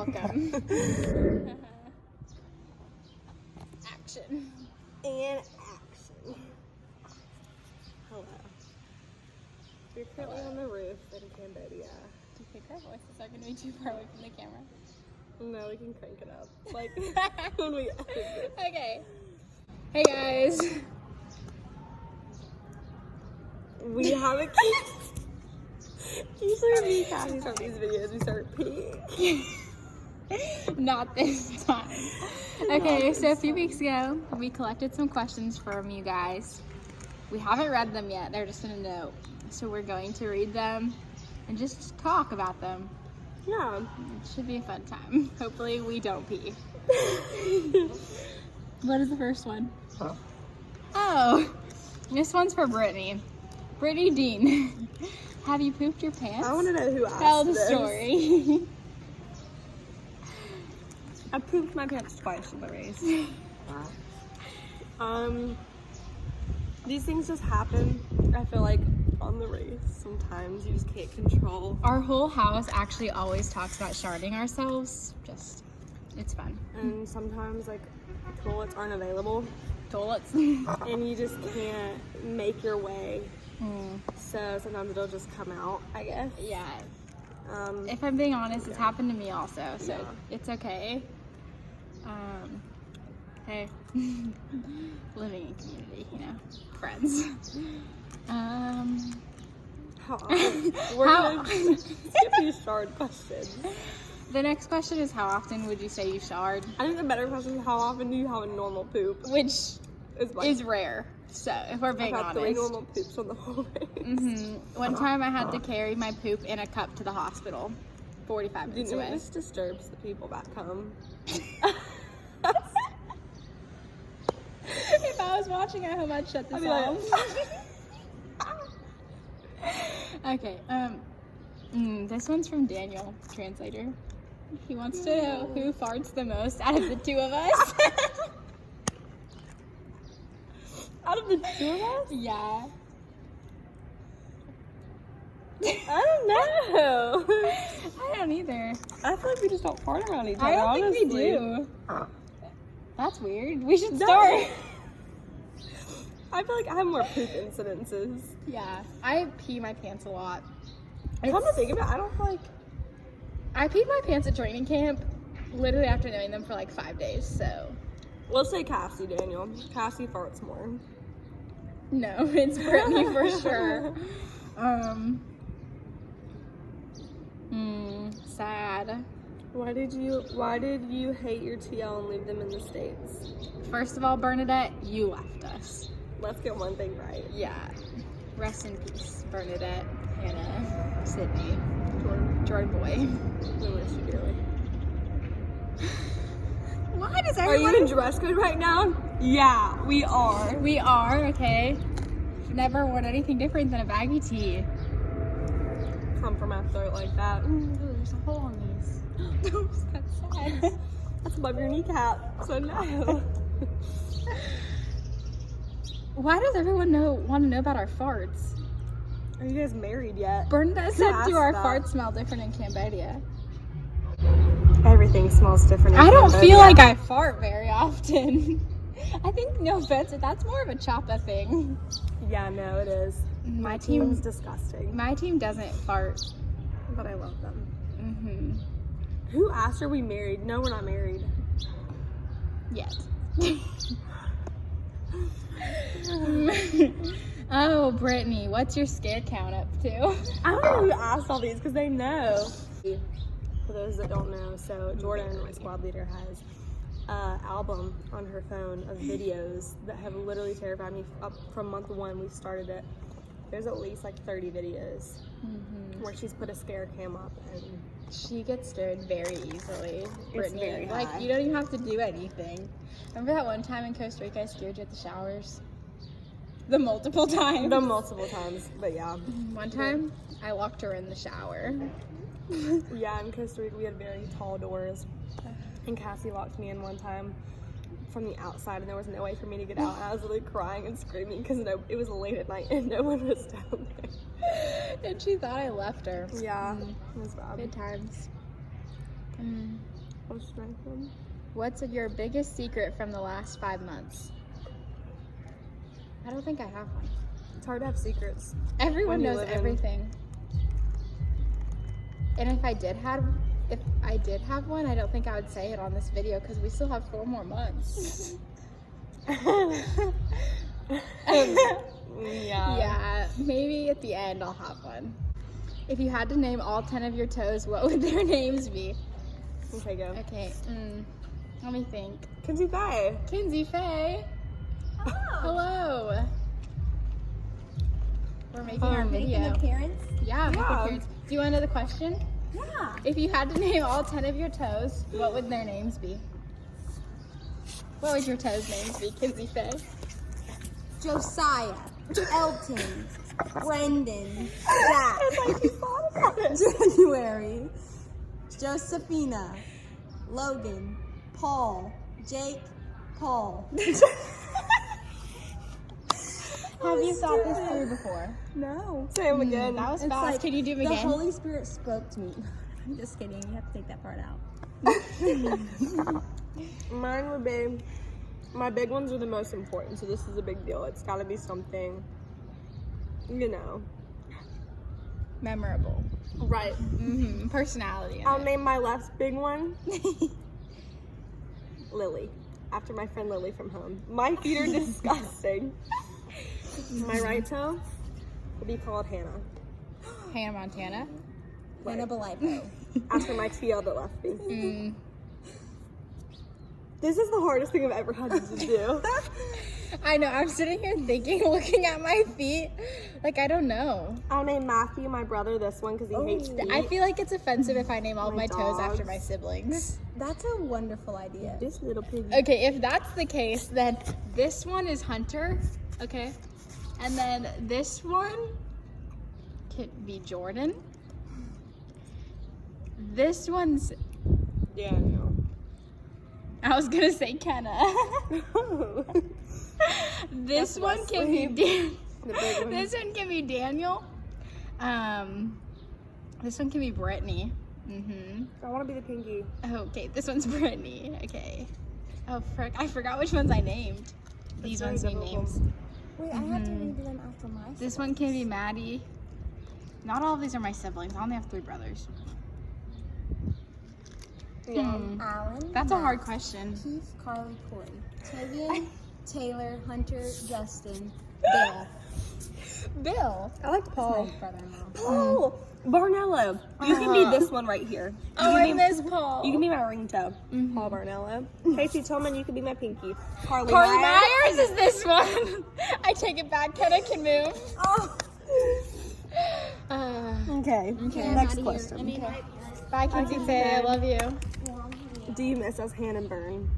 welcome. Action. And action. Hello. We're currently on the roof in Cambodia. Do you think our voices are going to be too far away from the camera? No, we can crank it up. Like, when we edit it. Okay. Hey guys. We have a key. Usually when me and Cassie start these videos, we start peeing. Not this time. Okay, so a few weeks ago, we collected some questions from you guys. We haven't read them yet. They're just in a note. So we're going to read them and just talk about them. Yeah. It should be a fun time. Hopefully we don't pee. What is the first one? Huh? Oh, this one's for Brittany. Brittany Dean, have you pooped your pants? I want to know who asked Tell the this. story. I pooped my pants twice in the race. These things just happen. I feel like on the race, sometimes you just can't control. Our whole house actually always talks about sharding ourselves. It's fun. And sometimes, like, toilets aren't available. Toilets. And you just can't make your way. Mm. So sometimes it'll just come out, I guess. Yeah. If If I'm being honest, it's happened to me also, so Yeah. it's okay. Hey, living in community, you know, friends. we're How- gonna skip these shard questions. The next question is, how often would you say you shard? I think the better question is, how often do you have a normal poop? Which Is is rare. So if we're being I've had 3 honest. normal poops on the whole race. One time I had to carry my poop in a cup to the hospital, 45 minutes You know, away. this disturbs the people back home. If I was watching at home, I'd shut this I'd be like, off. Okay, this one's from Daniel, translator. He wants to know who farts the most out of the two of us. Out of the 2 of us? Yeah. I don't know. I don't either. I feel like we just don't fart around each other, I don't honestly. think we do. That's weird. We should start. I feel like I have more poop incidences. Yeah, I pee my pants a lot. Come to think of it, I don't feel like... I peed my pants at training camp literally after knowing them for like 5 days, so. Let's say Cassie, Daniel. Cassie farts more. No, it's Brittany for sure. Sad. Why did you hate your TL and leave them in the States? First of all, Bernadette, you left us. Let's get one thing right. Yeah. Rest in peace, Bernadette, Hannah, Sydney, Jordan Boy. We miss you dearly. Why does Are you in dress code right now? Yeah, we are. We are, okay. Never worn anything different than a baggy tee. Come from my throat like that. There's a hole in these. That's sad. That's above your kneecap, so no. Why does everyone want to know about our farts? Are you guys married yet? Bernadette said, asked do our that? farts smell different in Cambodia? Everything smells different. I don't feel like I fart very often. I think, no offense, that's more of a Choppa thing. Yeah, no, it is. My Team's team, disgusting, my team doesn't fart. but I love them. Mm-hmm. Who asked are we married? No, we're not married. Yet. Oh, Brittany, what's your scare count up to? I don't know who asked all these because they know. For those that don't know, so Jordan, my squad leader, has an album on her phone of videos that have literally terrified me up from month 1 we started it. There's at least like 30 videos where she's put a scare cam up, and She gets scared very easily, Brittany. very Like, high. you don't even have to do anything. Remember that one time in Costa Rica I scared you at the showers? The multiple times. multiple times, but yeah. One time, I locked her in the shower. Yeah, in Costa Rica we had very tall doors, and Cassie locked me in one time from the outside, and there was no way for me to get out. And I was literally crying and screaming because it was late at night and no one was down there. And she thought I left her. Yeah, it was bad. Good times. What's my phone? What's your biggest secret from the last 5 months? I don't think I have one. It's hard to have secrets. Everyone When you knows live in- everything. And if I did have one, I don't think I would say it on this video because we still have 4 more months. Yeah, maybe at the end I'll have one. If you had to name all 10 of your toes, what would their names be? Okay, go. Okay, let me think. Kinsey Faye. Kinsey Faye. Oh, Hello. We're making our video. making appearance? Yeah, make Yeah. appearance. Do you want to know the question? Yeah. If you had to name all 10 of your toes, what would their names be? What would your toes' names be, Kinsey Faye? Josiah, Elton, Brendan, Zach, January, Josephina, Logan, Paul, Jake, Paul. Have you thought this through before? No. Say them again. That was It's fast. like Can you do them the again? Holy Spirit spoke to me. I'm just kidding. You have to take that part out. Mine would be, my big ones are the most important, so this is a big deal. It's got to be something, you know. Memorable. Right. Personality. in I'll it. name my last big one Lily, after my friend Lily from home. My feet are disgusting. My right toe will be called Hannah, Hannah Montana. Hannah Belipo. after my TL that left me. This is the hardest thing I've ever had to do. I know. I'm sitting here thinking, looking at my feet. Like, I don't know. I'll name Matthew, my brother, this one because he hates feet. I feel like it's offensive if I name all of my My toes after dogs. my siblings. That's a wonderful idea. This little piggy. Okay, if that's the case, then this one is Hunter. Okay. And then this one could be Jordan. This one's, Yeah, I know. I was gonna say Kenna. This That's one can be Wesley. The big one. This one can be Daniel. This one can be Brittany. I want to be the pinky. Okay, this one's Brittany. Okay. Oh frick, I forgot which ones I named. These very ones need difficult. names. Wait, I have to read them after my This one can be Maddie. Not all of these are my siblings. I only have 3 brothers. Yeah. Alan. That's a hard Matt, question. Keith, Carly, Corey, Tobian, Taylor, Hunter, Justin, Bill. Bill. I like Paul. My brother-in-law. Paul! Barnello. You can be this one right here. Oh, I miss Paul. You can be my ring toe. Paul Barnello. Casey Tillman, you can be my pinky. Carly Carly Myers. Myers is this one. I take it back. Kenna can move. Oh. Okay. Next question. Bye, Kinsey Faye. I love you. Do you miss us, Hannah and Byrne?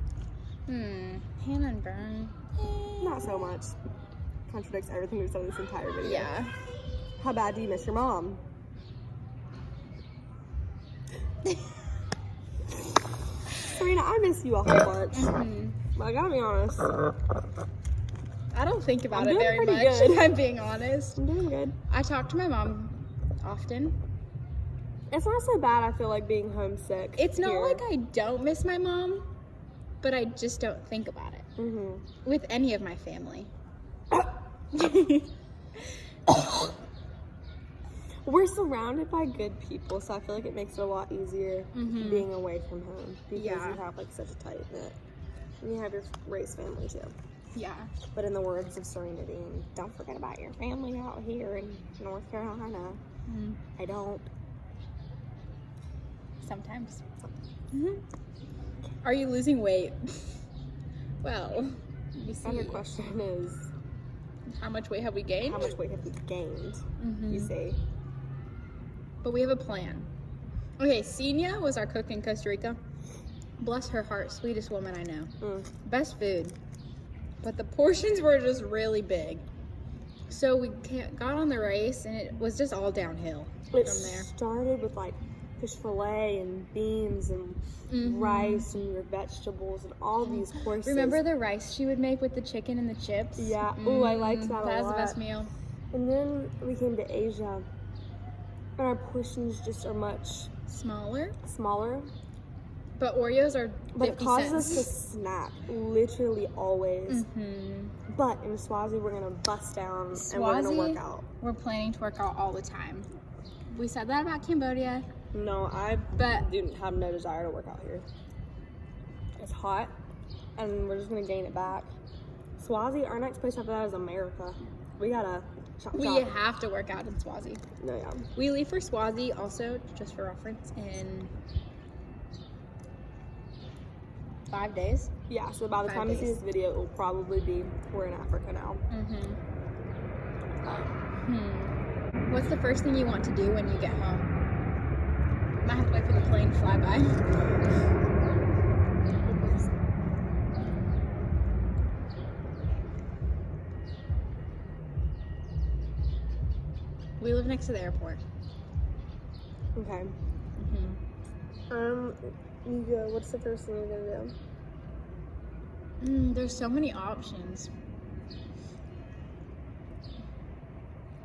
Hannah and Byrne. Not so much. Contradicts everything we've said this entire video. Yeah. How bad do you miss your mom? Serena, I miss you a whole bunch. I gotta be honest. I don't think about I'm it doing very pretty much, good. if I'm being honest. I'm doing good. I talk to my mom often. It's not so bad, I feel like, being homesick. It's not here. like I don't miss my mom, but I just don't think about it with any of my family. We're surrounded by good people, so I feel like it makes it a lot easier being away from home because Yeah. you have like such a tight knit. And you have your race family too. Yeah. But in the words of Serenity, don't forget about your family out here in North Carolina. I don't. Sometimes. Are you losing weight? Well, you see. Another question is, How much weight have we gained? how much weight have you gained? You see. But we have a plan. Okay, Senia was our cook in Costa Rica. Bless her heart, sweetest woman I know. Best food. But the portions were just really big. So we got on the race and it was just all downhill It from there. started with like fish fillet and beans and rice and your vegetables and all these courses. Remember the rice she would make with the chicken and the chips? Yeah. Ooh, I liked that a That was lot. the best meal. And then we came to Asia, and our portions just are much Smaller? smaller. But Oreos are 50 But it causes us to cents. snack, literally always. Mm-hmm. But in Swazi, we're gonna bust down and we're gonna work out. We're planning to work out all the time. We said that about Cambodia. No, I But- do have no desire to work out here. It's hot, and we're just gonna gain it back. Swazi, our next place after that is America. We gotta chop. We have to work out in Swazi. No, yeah. We leave for Swazi also, just for reference, in 5 days. Yeah, so by the 5 time you see days. this video, it will probably be we're in Africa now. Mm-hmm. What's the first thing you want to do when you get home? Might have to wait for the plane to fly by. We live next to the airport. Okay. Mm-hmm. You go. What's the first thing you're gonna do? There's so many options.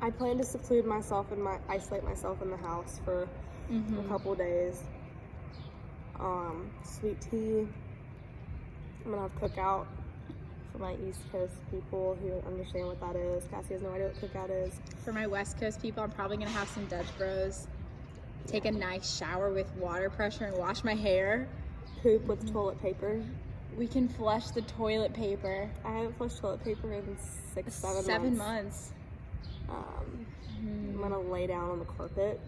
I plan to seclude myself and isolate myself in the house for a couple days. Sweet tea. I'm gonna have cookout for my East Coast people who understand what that is. Cassie has no idea what cookout is. For my West Coast people, I'm probably gonna have some Dutch Bros. Take a nice shower with water pressure and wash my hair. Poop with toilet paper. We can flush the toilet paper. I haven't flushed toilet paper in 7 7 months. months. I'm gonna lay down on the carpet.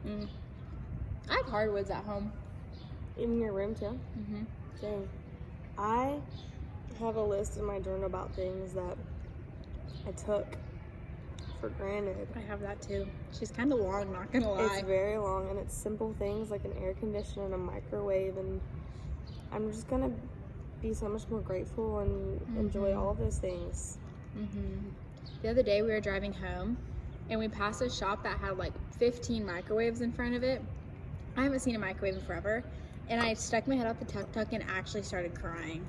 I have hardwoods at home. In your room too? Mm-hmm. Dang. I have a list in my journal about things that I took for granted. I have that too. She's kind of long, not gonna lie. It's very long, and it's simple things like an air conditioner and a microwave, and I'm just gonna be so much more grateful and enjoy all of those things. The other day we were driving home and we passed a shop that had like 15 microwaves in front of it. I haven't seen a microwave in forever, and I stuck my head out the tuk-tuk and actually started crying.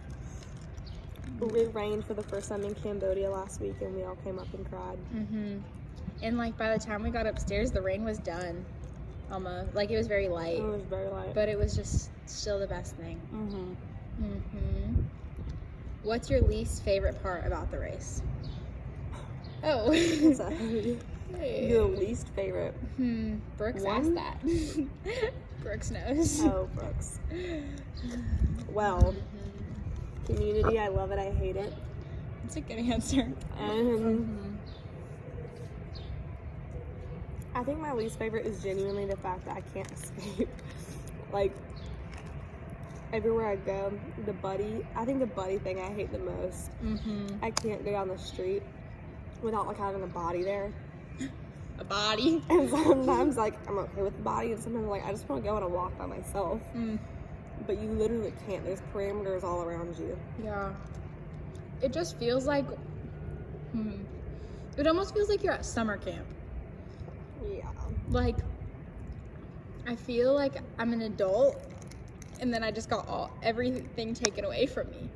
It rained for the first time in Cambodia last week, and we all came up and cried. And like by the time we got upstairs, the rain was done. Almost. Like it was very light. It was very light. But it was just still the best thing. What's your least favorite part about the race? Oh. What's that? Your least favorite? Brooks One? asked that. Brooks knows. Oh, Brooks. Well, community, I love it, I hate it. That's a good answer. I think my least favorite is genuinely the fact that I can't escape. Like, everywhere I go, I think the buddy thing I hate the most. I can't go down the street without like having a body there. A body? And sometimes like I'm okay with the body, and sometimes like I just want to go on a walk by myself. But you literally can't. There's parameters all around you. Yeah. It just feels like, it almost feels like you're at summer camp. Yeah. Like, I feel like I'm an adult, and then I just got everything taken away from me.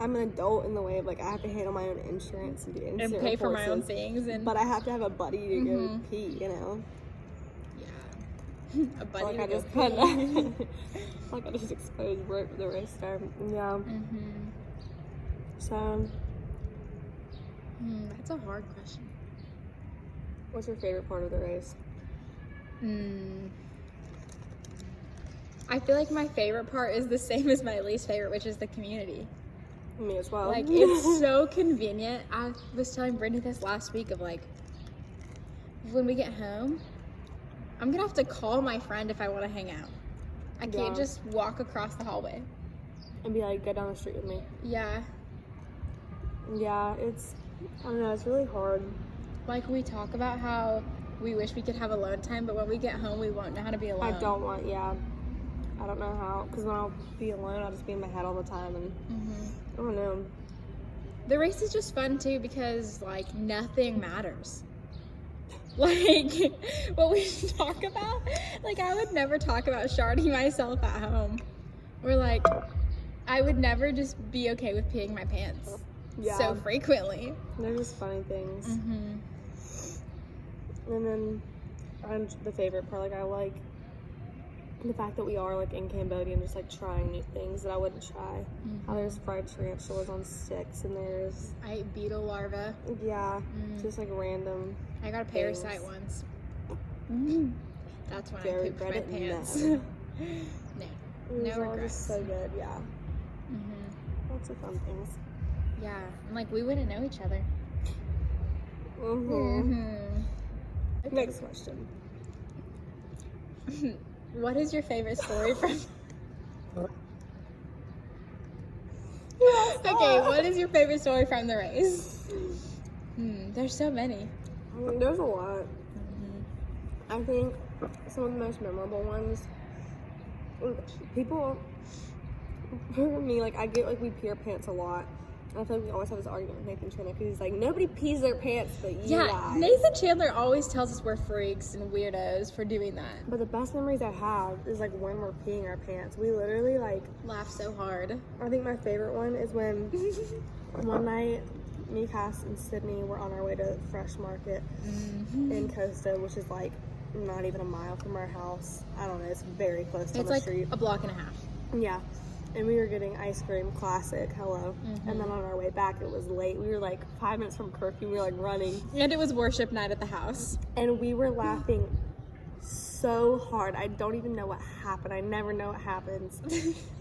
I'm an adult in the way of like I have to handle my own insurance and do insurance And pay for my own courses, things. but I have to have a buddy to go pee, you know? Yeah. A buddy Like I to go just pee. kind of like I just exposed Brooke for the rest of the time. Yeah. So That's a hard question. what's your favorite part of the race? I feel like my favorite part is the same as my least favorite, which is the community. Me as well. Like, it's so convenient. I was telling Brittany this last week of like, when we get home, I'm gonna have to call my friend if I want to hang out. I can't just walk across the hallway. And be like, go down the street with me. Yeah. Yeah, I don't know, it's really hard. Like, we talk about how we wish we could have alone time, but when we get home, we won't know how to be alone. I don't know how, because when I'll be alone, I'll just be in my head all the time, and I don't know. The race is just fun too because like nothing matters. Like what we talk about, like I would never talk about sharding myself at home, or like I would never just be okay with peeing my pants so frequently. They're just funny things. And then the favorite part, like I like the fact that we are like in Cambodia and just like trying new things that I wouldn't try. How there's fried tarantulas on sticks and there's I ate beetle larva. just like random. I got a parasite once. That's when I Very pooped my regret it, pants. no. No. It was all regrets. just so good, yeah. Lots of fun things. Yeah, and like we wouldn't know each other. Next question. What is your favorite story from? Okay, what is your favorite story from the race? There's so many. I mean, there's a lot. I think some of the most memorable ones, people, for me, like, I get, like, we pee our pants a lot. And I feel like we always have this argument with Nathan Chandler because he's like, nobody pees their pants but you guys. Nathan Chandler always tells us we're freaks and weirdos for doing that. But the best memories I have is, like, when we're peeing our pants. We literally, like... Laugh so hard. I think my favorite one is when one night, me, Cass, and Sydney were on our way to Fresh Market in Costa, which is, like, not even a mile from our house. I don't know. It's very close to the street. It's like a block and a half. Yeah. And we were getting ice cream, classic, hello. And then on our way back, it was late. We were like 5 minutes from curfew. We were like running. And it was worship night at the house. And we were laughing so hard. I don't even know what happened. I never know what happens.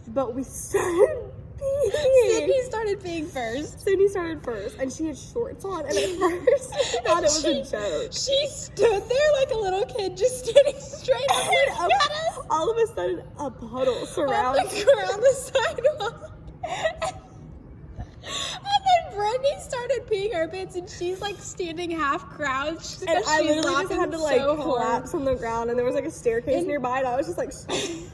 But we started peeing. Sydney started peeing first. Sydney started first. And she had shorts on. And at first, I thought it was a joke. She stood there like a little kid just standing straight up at us. All of a sudden, a puddle surrounds around the sidewalk. And then Brittany started peeing her pants and she's like standing half crouched. And I literally just had to like so collapse on the ground and there was like a staircase nearby and I was just like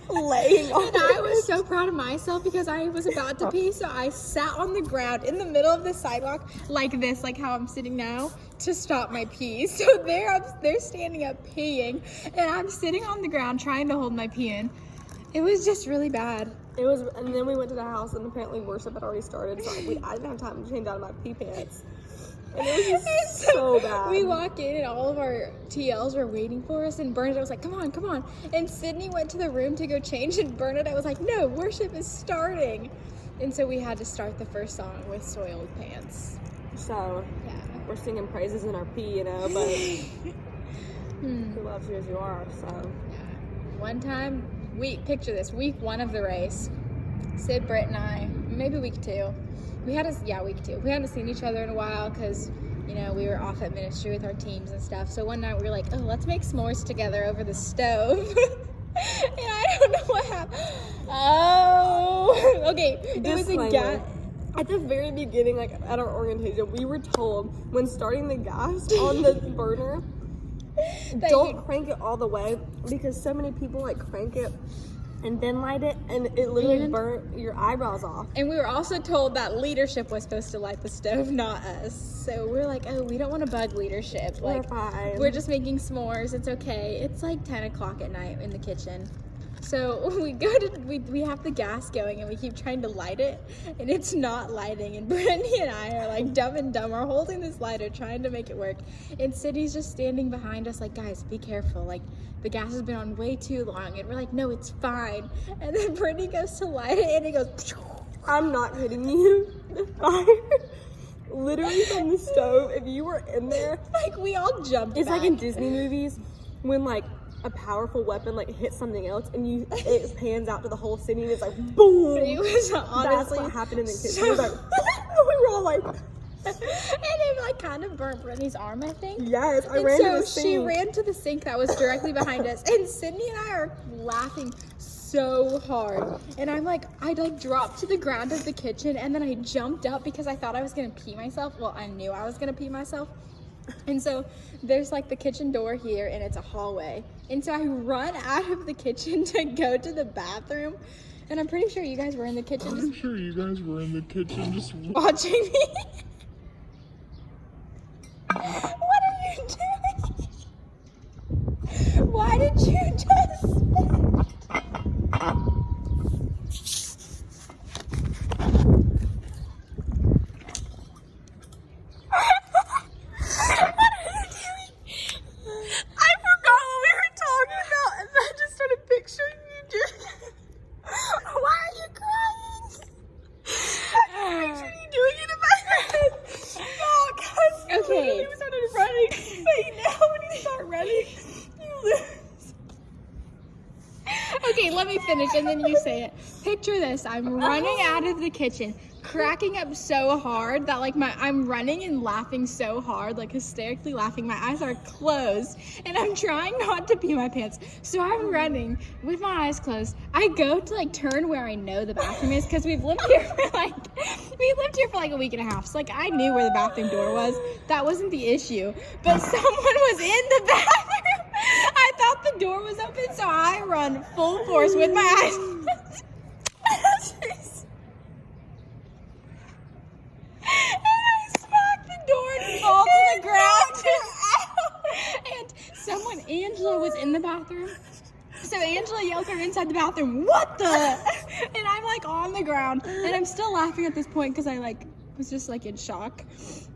laying on it. And I was so proud of myself because I was about to pee, so I sat on the ground in the middle of the sidewalk like this, like how I'm sitting now, to stop my pee. So they're standing up peeing and I'm sitting on the ground trying to hold my pee in. It was just really bad. It was, and then we went to the house and apparently worship had already started, so I didn't have time to change out of my pee pants. And it was just so bad. We walk in and all of our TLs were waiting for us and Bernadette was like, come on, come on. And Sydney went to the room to go change and Bernadette was like, no, worship is starting. And so we had to start the first song with Soiled Pants. So, yeah, we're singing praises in our pee, you know, but who loves you as you are, so. Yeah. One time, picture this, week 1 of the race, Sid, Britt, and I, maybe week 2. Week 2. We hadn't seen each other in a while because, you know, we were off at ministry with our teams and stuff. So one night we were like, oh, let's make s'mores together over the stove. And I don't know what happened. Oh, okay. It was a gas. At the very beginning, like at our orientation, we were told when starting the gas on the burner, don't crank it all the way because so many people like crank it and then light it and it literally burnt your eyebrows off. And we were also told that leadership was supposed to light the stove, not us. So we're like, oh, we don't want to bug leadership. Like, we're just making s'mores. It's okay. It's like 10 o'clock at night in the kitchen. So we have the gas going and we keep trying to light it and it's not lighting, and Brittany and I are like dumb and dumber holding this lighter trying to make it work, and Sydney's just standing behind us like, guys, be careful, like the gas has been on way too long, and we're like, no, it's fine. And then Brittany goes to light it and it goes, I'm not kidding you, the fire literally from the stove, if you were in there, like we all jumped it's back. like in Disney movies when like a powerful weapon like hits something else and it pans out to the whole city and it's like boom. It was honestly that's what happened in the kitchen. We were like, we were all like, and it like kind of burnt Brittany's arm, I think. Yes, I ran to the sink. She ran to the sink that was directly behind us, and Sydney and I are laughing so hard. And I dropped to the ground of the kitchen, and then I jumped up because I thought I was gonna pee myself. Well, I knew I was gonna pee myself. And so there's like the kitchen door here and it's a hallway. And so I run out of the kitchen to go to the bathroom. And I'm pretty sure you guys were in the kitchen just watching me. What are you doing? Why did you just... I forgot what we were talking about and I just started picturing you finish and then you say it. Picture this. I'm running out of the kitchen, cracking up so hard that like I'm running and laughing so hard, like hysterically laughing. My eyes are closed and I'm trying not to pee my pants. So I'm running with my eyes closed. I go to like turn where I know the bathroom is because we've lived here for like a week and a half. So like I knew where the bathroom door was. That wasn't the issue. But someone was in the bathroom. I thought the door was open, so I run full force with my eyes closed. And I smack the door and fall to the ground. And Angela was in the bathroom. So Angela yelled from inside the bathroom, "What the?" And I'm like on the ground, and I'm still laughing at this point because I like was just like in shock.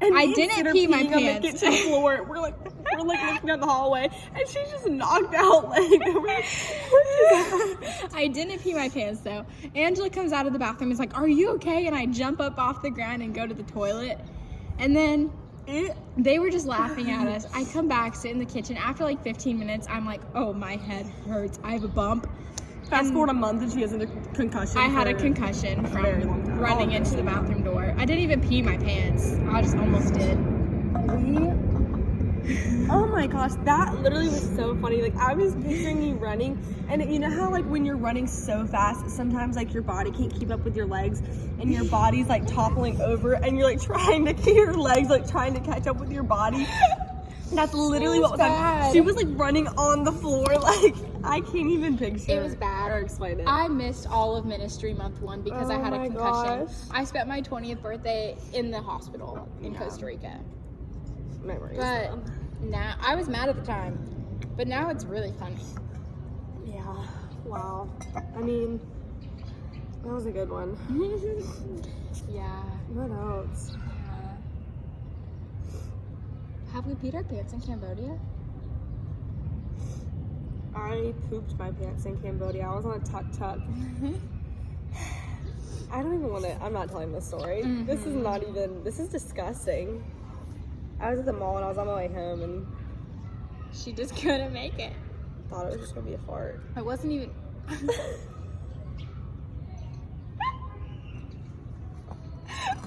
And I didn't pee my on the pants. kitchen floor. We're like looking down the hallway, and she just knocked out like. I didn't pee my pants though. Angela comes out of the bathroom and is like, "Are you okay?" And I jump up off the ground and go to the toilet, and then they were just laughing at us. I come back, sit in the kitchen. After like 15 minutes, I'm like, "Oh, my head hurts. I have a bump." Fast forward a month and she has a concussion. I had a concussion from very long time. running into the bathroom door. I didn't even pee my pants. I just almost did. Oh my gosh, that literally was so funny. Like I was picturing you running, and you know how like when you're running so fast, sometimes like your body can't keep up with your legs, and your body's like toppling over, and you're like trying to keep your legs like trying to catch up with your body. That's literally what was happening. She was like running on the floor, like I can't even picture. It was bad. Or explain it. I missed all of Ministry Month 1 because I had a concussion. Gosh. I spent my 20th birthday in the hospital in Costa Rica. Memories. But now, I was mad at the time, but now it's really funny. Yeah. Wow. I mean, that was a good one. Yeah. What else? Have we peed our pants in Cambodia? I pooped my pants in Cambodia. I was on a tuk-tuk. I don't even want to, I'm not telling this story. This is disgusting. I was at the mall and I was on my way home and She just couldn't make it. thought it was just going to be a fart. It wasn't even...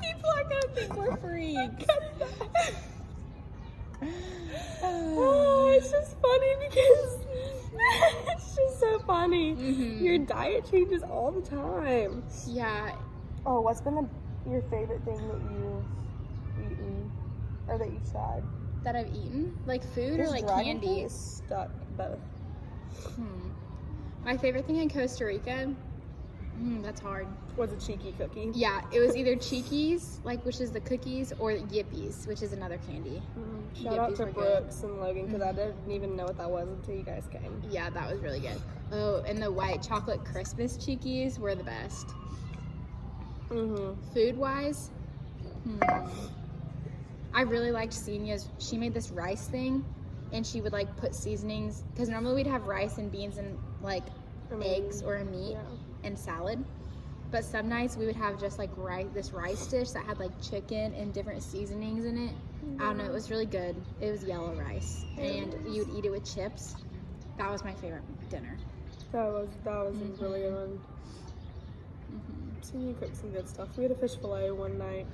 People are gonna think we're freaks. Oh, it's just funny because it's just so funny. Your diet changes all the time. Yeah. Oh, what's been your favorite thing that you've eaten or that you've tried? That I've eaten? Like food or like candy? Stuck both. My favorite thing in Costa Rica? That's hard. Was a cheeky cookie. Yeah, it was either Cheekies, like which is the cookies, or Yippies, which is another candy. Shout out Yippies to were Brooks and Logan because I didn't even know what that was until you guys came. Yeah, that was really good. Oh, and the white chocolate Christmas Cheekies were the best. Food-wise, I really liked Senia's. She made this rice thing, and she would like put seasonings, because normally we'd have rice and beans and like eggs or a meat and salad. But some nights we would have just like this rice dish that had like chicken and different seasonings in it. I don't know, it was really good. It was yellow rice, and you would eat it with chips. That was my favorite dinner. That was a really good one. Senior cooked some good stuff. We had a fish fillet one night.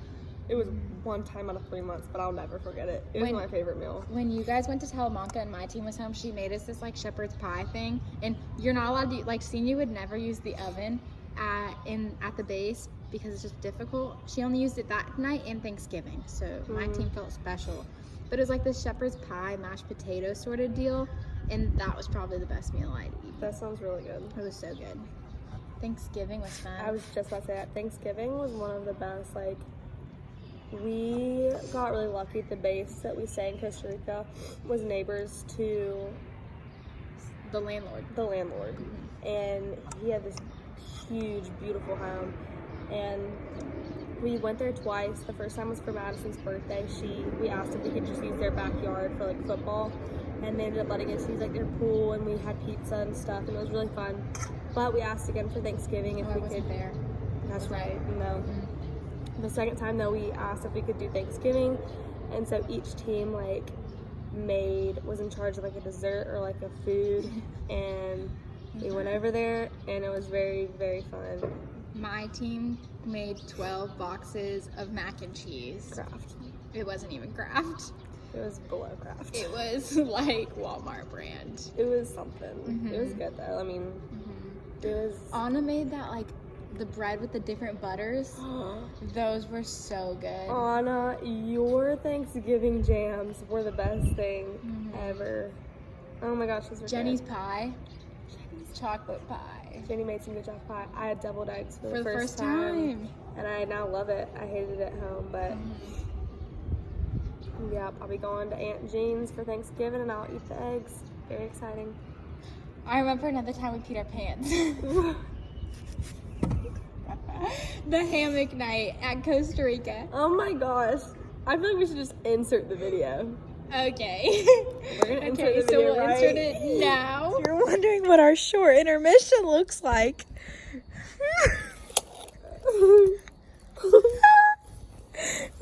It was one time out of 3 months, but I'll never forget it. It was my favorite meal. When you guys went to Talamanca and my team was home, she made us this like shepherd's pie thing, and you're not allowed to like. Senior would never use the oven at the base because it's just difficult. She only used it that night and Thanksgiving, so my team felt special. But it was like this shepherd's pie, mashed potato sort of deal, and that was probably the best meal I'd eaten. That sounds really good. It was so good. Thanksgiving was fun. I was just about to say that. Thanksgiving was one of the best. Like, we got really lucky at the base that we stay in Costa Rica was neighbors to the landlord. And he had this huge, beautiful home. And we went there twice. The first time was for Madison's birthday. We asked if we could just use their backyard for like football. And they ended up letting us use like their pool, and we had pizza and stuff, and it was really fun. But we asked again for Thanksgiving if we could. There. That's right. No. The second time though, we asked if we could do Thanksgiving, and so each team like was in charge of like a dessert or like a food, and We went over there, and it was very, very fun. My team made 12 boxes of mac and cheese. Craft. It wasn't even Kraft. It was below craft. It was like Walmart brand. It was something. It was good though. I mean, it was. Anna made that like the bread with the different butters. Those were so good. Anna, your Thanksgiving jams were the best thing ever. Oh my gosh, those were Jenny's good. pie. Chocolate pie. Jenny made some good chocolate pie. I had deviled eggs for For the first time. and I now love it. I hated it at home, but yep, I'll be going to Aunt Jean's for Thanksgiving, and I'll eat the eggs. Very exciting. I remember another time we peed our pants. The hammock night at Costa Rica. Oh my gosh, I feel like we should just insert the video. Okay. We're gonna insert Okay, the so video we'll right insert it now. You're wondering what our short intermission looks like.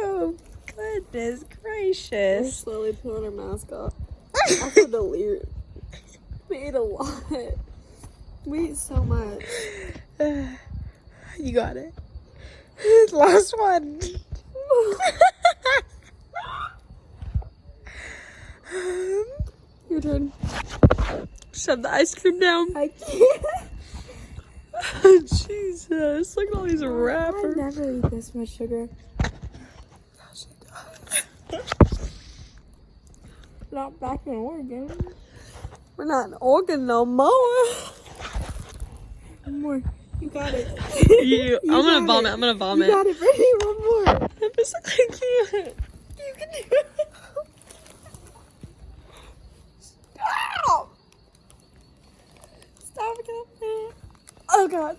Oh, goodness We're gracious. slowly peeling our mask off. I feel delirious. We ate a lot. We ate so much. You got it. Last one. Your turn. Shove the ice cream down. I can't. Jesus, look at all these wrappers. I never eat this much sugar. Not back in Oregon. We're not in Oregon no more. One more. You got it. I'm gonna vomit. I'm gonna vomit. You got it, Brittany. One more. I'm just like, I can't. You can do it. Stop. Stop it. Oh God.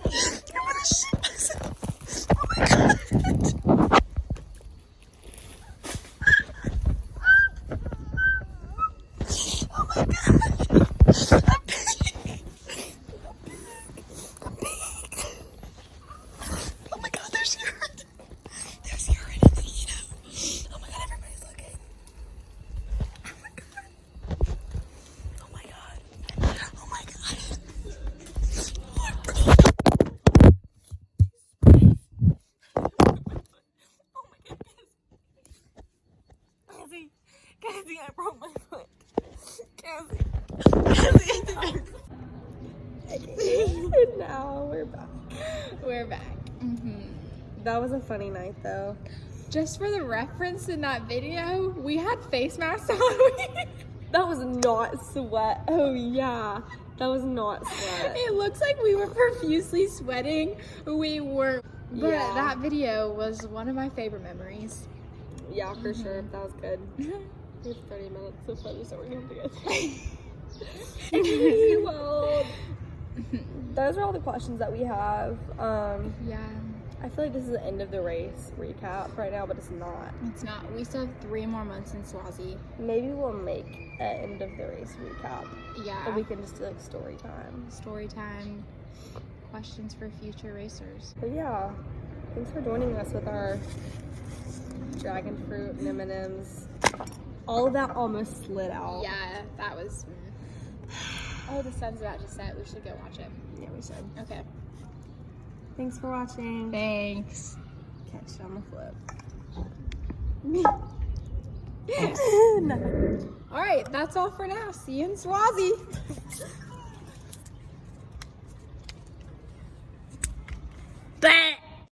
I'm gonna shit myself. Oh my God. Oh my God. I'm pink. I'm pink. Oh my God, there's urine. There's urine in the Eno. Oh my God, everybody's looking. Oh my God. Oh my God. Oh my God. Oh my goodness. Cassie, I broke my foot. Cassie. And now we're back. We're back. That was a funny night though. Just for the reference in that video, we had face masks on. That was not sweat. Oh yeah. That was not sweat. It looks like we were profusely sweating. We were. But Yeah. that video was one of my favorite memories. Yeah, for sure. That was good. We have 30 minutes of footage that we're going to get through. Well, those are all the questions that we have. Yeah, I feel like this is the end of the race recap right now, but it's not. it's not. We still have 3 more months in Swazi. Maybe we'll make an end of the race recap. Yeah. And we can just do like story time. Story time. Questions for future racers. But yeah, thanks for joining us with our dragon fruit and M&Ms. All of that almost slid out. Yeah, that was. Oh, the sun's about to set. We should go watch it. Yeah, we should. Okay. Thanks for watching. Thanks. Catch you on the flip. All right, that's all for now. See you in Swazi.